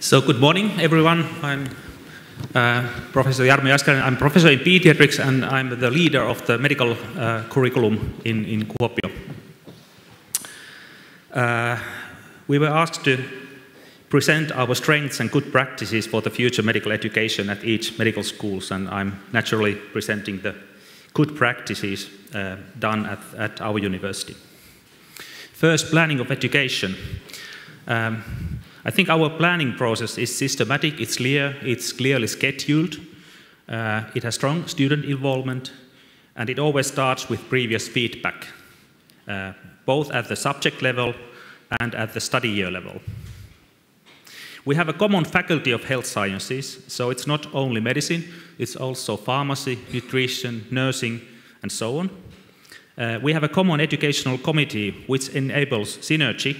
So good morning, everyone. I'm Professor Jääskeläinen. I'm professor in pediatrics, and I'm the leader of the medical curriculum in Kuopio. We were asked to present our strengths and good practices for the future medical education at each medical schools, and I'm naturally presenting the good practices done at our university. First, planning of education. I think our planning process is systematic, it's clear, it's clearly scheduled, it has strong student involvement, and it always starts with previous feedback, both at the subject level and at the study year level. We have a common faculty of health sciences, so it's not only medicine, it's also pharmacy, nutrition, nursing, and so on. We have a common educational committee which enables synergy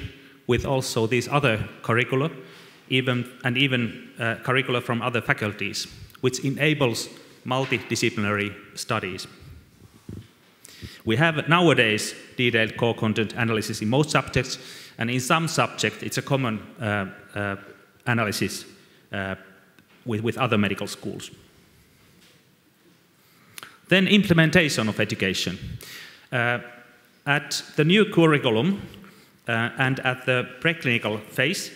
with also these other curricula, even curricula from other faculties, which enables multidisciplinary studies. We have nowadays detailed core content analysis in most subjects, and in some subjects it's a common analysis with other medical schools. Then implementation of education. At the new curriculum, and at the preclinical phase,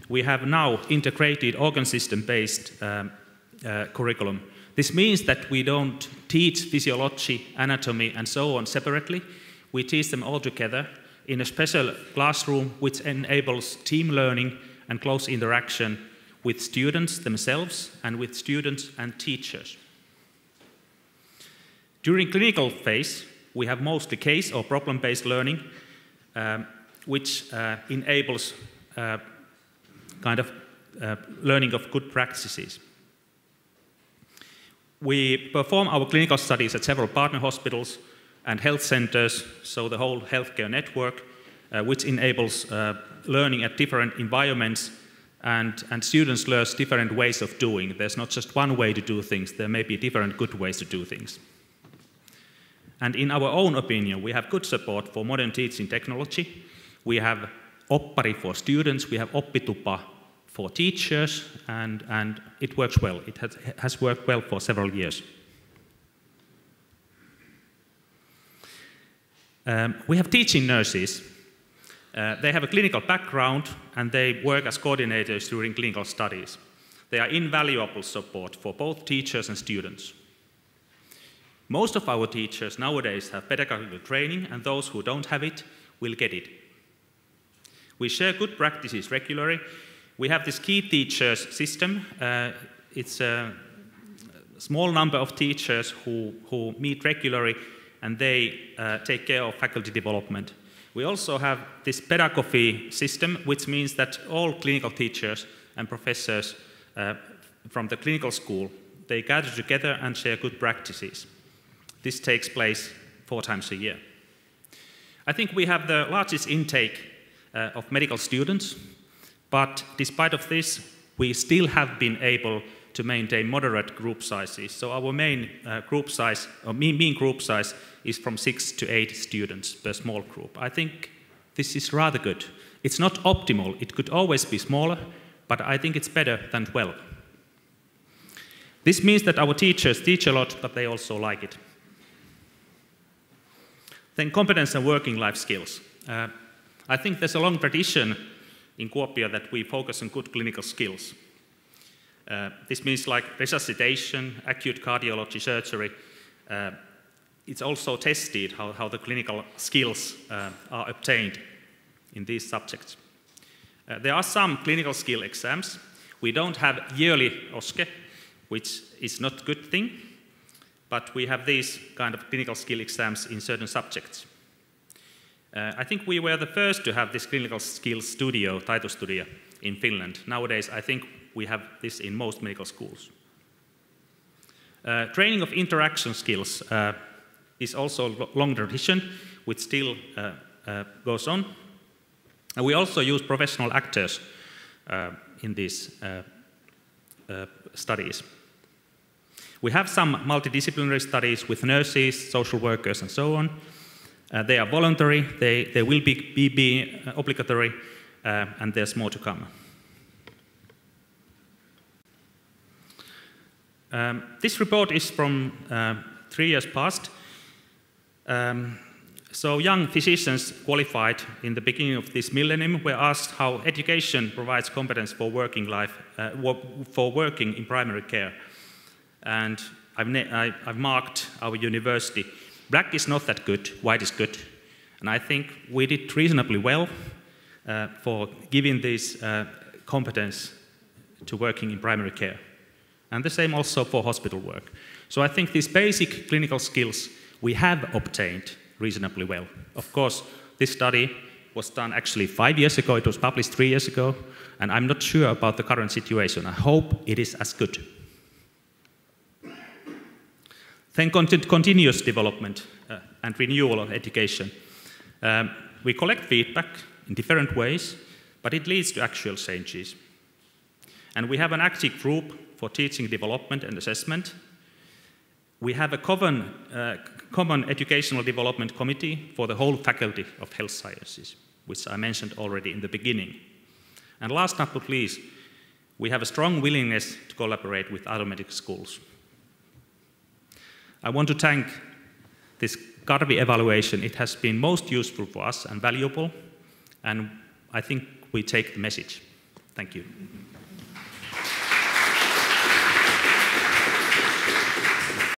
we have now integrated organ system-based curriculum. This means that we don't teach physiology, anatomy, and so on separately. We teach them all together in a special classroom which enables team learning and close interaction with students themselves and with students and teachers. During clinical phase, we have mostly case or problem-based learning, which enables learning of good practices. We perform our clinical studies at several partner hospitals and health centers, so the whole healthcare network, which enables learning at different environments, and students learn different ways of doing. There's not just one way to do things, there may be different good ways to do things. And in our own opinion, we have good support for modern teaching technology. We have oppari for students, we have oppitupa for teachers, and it works well. It has worked well for several years. We have teaching nurses. They have a clinical background and they work as coordinators during clinical studies. They are invaluable support for both teachers and students. Most of our teachers nowadays have pedagogical training, and those who don't have it will get it. We share good practices regularly. We have this key teachers system. It's a small number of teachers who meet regularly, and they take care of faculty development. We also have this pedagogy system, which means that all clinical teachers and professors from the clinical school, they gather together and share good practices. This takes place 4 times a year. I think we have the largest intake of medical students, but despite of this, we still have been able to maintain moderate group sizes. So our main group size, or mean group size, is from 6 to 8 students per small group. I think this is rather good. It's not optimal, it could always be smaller, but I think it's better than 12. This means that our teachers teach a lot, but they also like it. Then competence and working life skills. I think there's a long tradition in Kuopio that we focus on good clinical skills. This means like resuscitation, acute cardiology, surgery. It's also tested how the clinical skills are obtained in these subjects. There are some clinical skill exams. We don't have yearly OSCE, which is not a good thing, but we have these kind of clinical skill exams in certain subjects. I think we were the first to have this clinical skills studio, taitostudio, in Finland. Nowadays, I think we have this in most medical schools. Training of interaction skills is also a long tradition, which still goes on. And we also use professional actors in these studies. We have some multidisciplinary studies with nurses, social workers, and so on. They are voluntary, they will be obligatory, and there's more to come. This report is from 3 years past. So young physicians qualified in the beginning of this millennium were asked how education provides competence for working life, for working in primary care. And I've marked our university. Black is not that good, white is good. And I think we did reasonably well for giving this competence to working in primary care. And the same also for hospital work. So I think these basic clinical skills we have obtained reasonably well. Of course, this study was done actually 5 years ago. It was published 3 years ago. And I'm not sure about the current situation. I hope it is as good. Then continuous development and renewal of education. We collect feedback in different ways, but it leads to actual changes. And we have an active group for teaching development and assessment. We have a common educational development committee for the whole faculty of health sciences, which I mentioned already in the beginning. And last but not least, we have a strong willingness to collaborate with other medical schools. I want to thank this Karvi evaluation. It has been most useful for us and valuable, and I think we take the message. Thank you.